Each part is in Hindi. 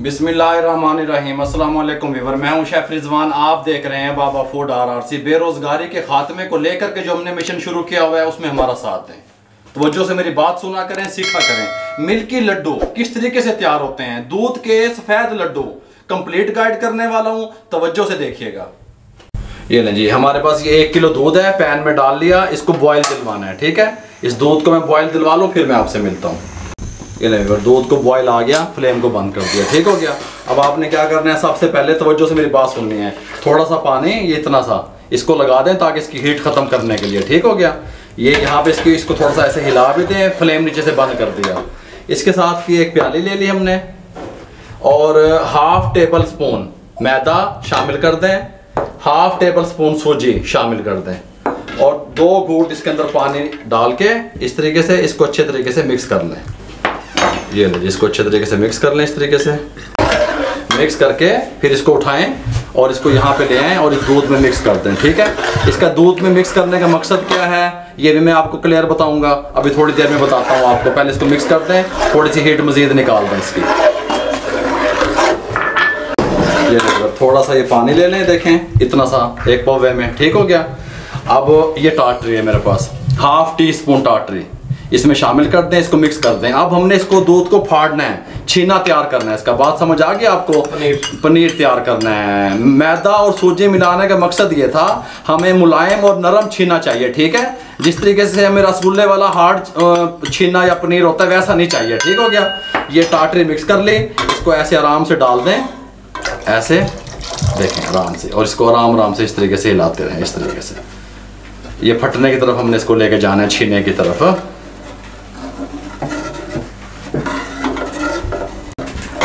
बिस्मिल्लाहिर्रहमानिर्रहीम। अस्सलाम वालेकुम व्यूअर, मैं हूं शेफ रिजवान। आप देख रहे हैं बाबा फूड RRC। बेरोजगारी के खात्मे को लेकर के जो हमने मिशन शुरू किया हुआ है उसमें हमारा साथ दें। तवज्जो से मेरी बात सुना करें, सीखा करें। मिल्की लड्डू किस तरीके से तैयार होते हैं, दूध के सफेद लड्डू, कंप्लीट गाइड करने वाला हूं, तवज्जो से देखिएगा। ये लें जी, हमारे पास ये 1 किलो दूध है, पैन में डाल लिया, इसको बॉयल दिलवाना है। ठीक है, इस दूध को मैं बॉयल दिलवा लूँ, फिर मैं आपसे मिलता हूँ। ये लें, दूध को बॉयल आ गया, फ्लेम को बंद कर दिया। ठीक हो गया। अब आपने क्या करना है, सबसे पहले तवज्जो से मेरी बात सुननी है। थोड़ा सा पानी, ये इतना सा, इसको लगा दें ताकि इसकी हीट खत्म करने के लिए। ठीक हो गया। ये यहाँ पे इसको थोड़ा सा ऐसे हिला भी दें, फ्लेम नीचे से बंद कर दिया। इसके साथ की एक प्याली ले ली हमने और 1/2 टेबल स्पून मैदा शामिल कर दें, 1/2 टेबल स्पून सूजी शामिल कर दें और 2 घूंट इसके अंदर पानी डाल के इस तरीके से इसको अच्छे तरीके से मिक्स कर लें। ये ले, इसको अच्छे तरीके से मिक्स कर लें। इस तरीके से मिक्स करके फिर इसको उठाएं और इसको यहाँ पे ले आएं और इस दूध में मिक्स कर दें। ठीक है। इसका दूध में मिक्स करने का मकसद क्या है ये भी मैं आपको क्लियर बताऊंगा, अभी थोड़ी देर में बताता हूँ आपको। पहले इसको मिक्स कर दें, थोड़ी सी हीट मजीद निकाल दें इसकी। ये थोड़ा सा ये पानी ले लें, देखें इतना सा, 1 पौवे में। ठीक हो गया। अब ये टाटरी है मेरे पास, 1/2 टीस्पून टाटरी इसमें शामिल कर दें, इसको मिक्स कर दें। अब हमने इसको दूध को फाड़ना है, छीना तैयार करना है। इसका बात समझ आ गया आपको? पनीर तैयार करना है। मैदा और सूजी मिलाने का मकसद ये था, हमें मुलायम और नरम छीना चाहिए। ठीक है, जिस तरीके से हमें रसगुल्ले वाला हार्ड छीना या पनीर होता है वैसा नहीं चाहिए। ठीक हो गया। ये टाटरी मिक्स कर ले, इसको ऐसे आराम से डाल दें, ऐसे देखें आराम से, और इसको आराम आराम से इस तरीके से हिलाते रहें। इस तरीके से ये फटने की तरफ हमने इसको लेके जाना है, छीने की तरफ।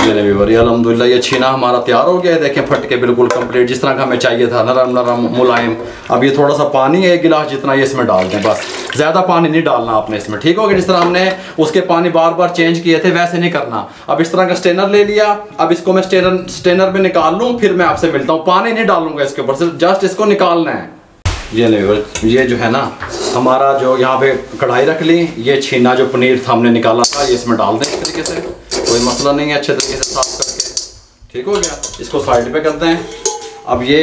अल्हम्दुलिल्लाह ये छीना हमारा तैयार हो गया है। देखें फट के बिल्कुल कंप्लीट जिस तरह का हमें चाहिए था, नरम नरम मुलायम। अब ये थोड़ा सा पानी है, 1 गिलास जितना, ये इसमें डाल दें। बस ज़्यादा पानी नहीं डालना आपने इसमें। ठीक हो गया। जिस तरह हमने उसके पानी बार बार चेंज किए थे वैसे नहीं करना। अब इस तरह का स्टेनर ले लिया, अब इसको मैं स्टेनर में निकाल लूँ, फिर मैं आपसे मिलता हूँ। पानी नहीं डालूंगा इसके ऊपर, सिर्फ जस्ट इसको निकालना है। ये जो है ना, हमारा जो यहाँ पे कढ़ाई रख ली, ये छीना जो पनीर था हमने निकाला था, ये इसमें डाल दें इस तरीके से, कोई मसला नहीं है। अच्छे तरीके से साफ करके ठीक हो गया। इसको साइड पे कर दें। अब ये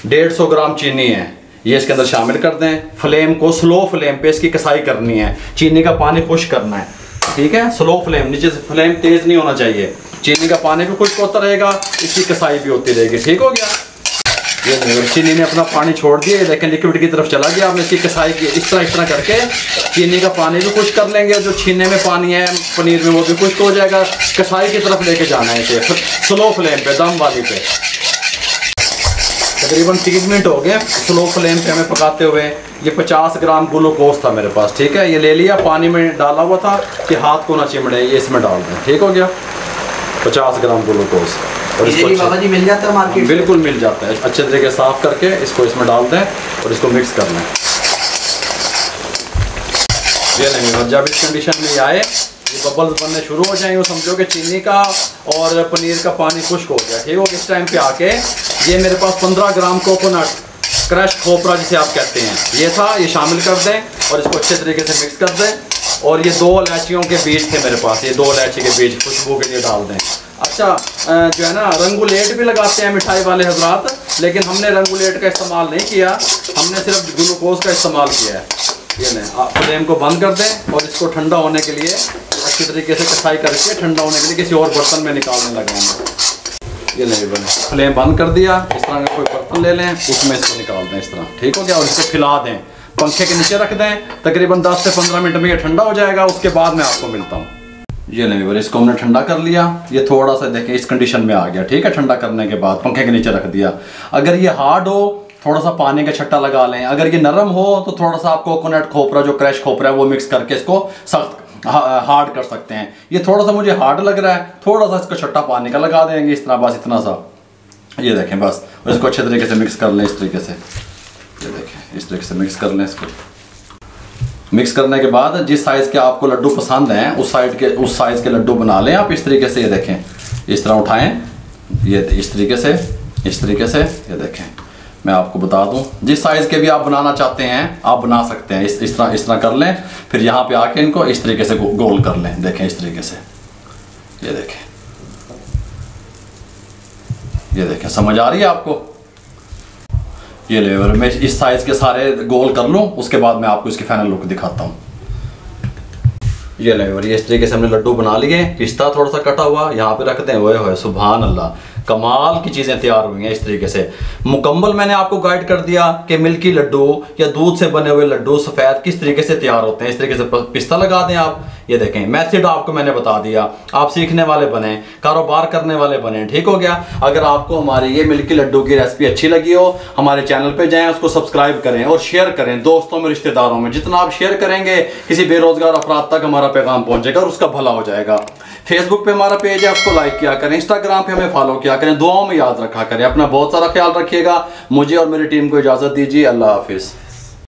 150 ग्राम चीनी है, ये इसके अंदर शामिल कर दें। फ्लेम को स्लो फ्लेम पे इसकी कसाई करनी है, चीनी का पानी खुश्क करना है। ठीक है, स्लो फ्लेम, नीचे से फ्लेम तेज नहीं होना चाहिए। चीनी का पानी भी खुश्क होता रहेगा, इसकी कसाई भी होती रहेगी। ठीक हो गया। ये चीनी ने अपना पानी छोड़ दिया, देखें लिक्विड की तरफ चला गया। आपने इसकी कसाई की इस तरह करके चीनी का पानी भी खुश्क कर लेंगे, जो छीने में पानी है पनीर में वो भी खुश्क हो जाएगा। कसाई की तरफ लेके जाना है इसे स्लो फ्लेम पे, दम वाली पे। तकरीबन 30 मिनट हो गए स्लो फ्लेम पे हमें पकाते हुए। ये 50 ग्राम ग्लूकोज था मेरे पास। ठीक है, ये ले लिया, पानी में डाला हुआ था कि हाथ को ना चिमड़े, ये इसमें डाल दें। ठीक हो गया। 50 ग्राम ग्लूकोज, और इसको बाबा जी मिल जाता है मार्केट? बिल्कुल मिल जाता है। अच्छे तरीके से साफ करके इसको इसमें डाल दें और इसको मिक्स कर लें। ये नहीं, जब इस कंडीशन में आए, ये बबल्स बनने शुरू हो जाएंगे, समझो कि चीनी का और पनीर का पानी खुश्क हो गया। ठीक हो। इस टाइम पे आके ये मेरे पास 15 ग्राम कोकोनट, क्रश खोपरा जिसे आप कहते हैं, ये था, ये शामिल कर दें और इसको अच्छे तरीके से मिक्स कर दें। और ये 2 इलायचियों के बीज थे मेरे पास, ये 2 इलायची के बीज खुशबू के लिए डाल दें। अच्छा, जो है ना, रंगुलेट भी लगाते हैं मिठाई वाले हजरात, लेकिन हमने रंगुलेट का इस्तेमाल नहीं किया, हमने सिर्फ ग्लूकोज का इस्तेमाल किया है। ये नहीं, फ्लेम को बंद कर दें और इसको ठंडा होने के लिए अच्छी तरीके से कसाई करके ठंडा होने के लिए किसी और बर्तन में निकालने लगाएंगे। ये नहीं बने, फ्लेम बंद कर दिया। इस तरह का कोई बर्तन ले लें, उसमें इसको निकाल दें इस तरह। ठीक हो गया। और इसको खिला दें, पंखे के नीचे रख दें। तकरीबन 10 से 15 मिनट में ये ठंडा हो जाएगा, उसके बाद मैं आपको मिलता हूँ। ये नहीं, इसको हमने ठंडा कर लिया। ये थोड़ा सा देखें इस कंडीशन में आ गया। ठीक है, ठंडा करने के बाद पंखे के नीचे रख दिया। अगर ये हार्ड हो, थोड़ा सा पानी का छट्टा लगा लें। अगर ये नरम हो तो थोड़ा सा आप कोकोनट खोपरा, जो क्रश खोपरा है, वो मिक्स करके इसको सख्त हार्ड कर सकते हैं। ये थोड़ा सा मुझे हार्ड लग रहा है, थोड़ा सा इसका छट्टा पानी का लगा देंगे इस तरह, बस इतना सा। ये देखें बस, और इसको अच्छे तरीके से मिक्स कर लें इस तरीके से। ये देखें इस तरीके से मिक्स कर लें इसको। मिक्स करने के बाद जिस साइज़ के आपको लड्डू पसंद हैं उस साइज़ के लड्डू बना लें आप इस तरीके से। ये देखें इस तरह उठाएं, ये इस तरीके से, इस तरीके से। ये देखें, मैं आपको बता दूं, जिस साइज़ के भी आप बनाना चाहते हैं आप बना सकते हैं। इस तरह कर लें, फिर यहाँ पे आके इनको इस तरीके से गोल कर लें। देखें इस तरीके से, ये देखें ये देखें, समझ आ रही है आपको। ये लेवर मैं इस साइज के सारे गोल कर लूँ, उसके बाद मैं आपको इसकी फाइनल लुक दिखाता हूँ। ये लेवर ये इस तरीके से हमने लड्डू बना लिए। पिस्ता थोड़ा सा कटा हुआ यहाँ पे रखते हैं। ओए होए सुभान अल्लाह, कमाल की चीज़ें तैयार हुई हैं इस तरीके से। मुकम्मल मैंने आपको गाइड कर दिया कि मिल्की लड्डू या दूध से बने हुए लड्डू सफ़ेद किस तरीके से तैयार होते हैं। इस तरीके से पिस्ता लगा दें आप। ये देखें, मेथड आपको मैंने बता दिया। आप सीखने वाले बने, कारोबार करने वाले बने, ठीक हो गया। अगर आपको हमारी ये मिल्की लड्डू की रेसिपी अच्छी लगी हो, हमारे चैनल पे जाएं, उसको सब्सक्राइब करें और शेयर करें दोस्तों में, रिश्तेदारों में। जितना आप शेयर करेंगे किसी बेरोजगार अफराद तक हमारा पैगाम पहुंचेगा और उसका भला हो जाएगा। फेसबुक पे हमारा पेज है, उसको लाइक किया करें। इंस्टाग्राम पे हमें फॉलो किया करें। दुआओं में याद रखा करें। अपना बहुत सारा ख्याल रखिएगा। मुझे और मेरी टीम को इजाज़त दीजिए। अल्लाह हाफिज़।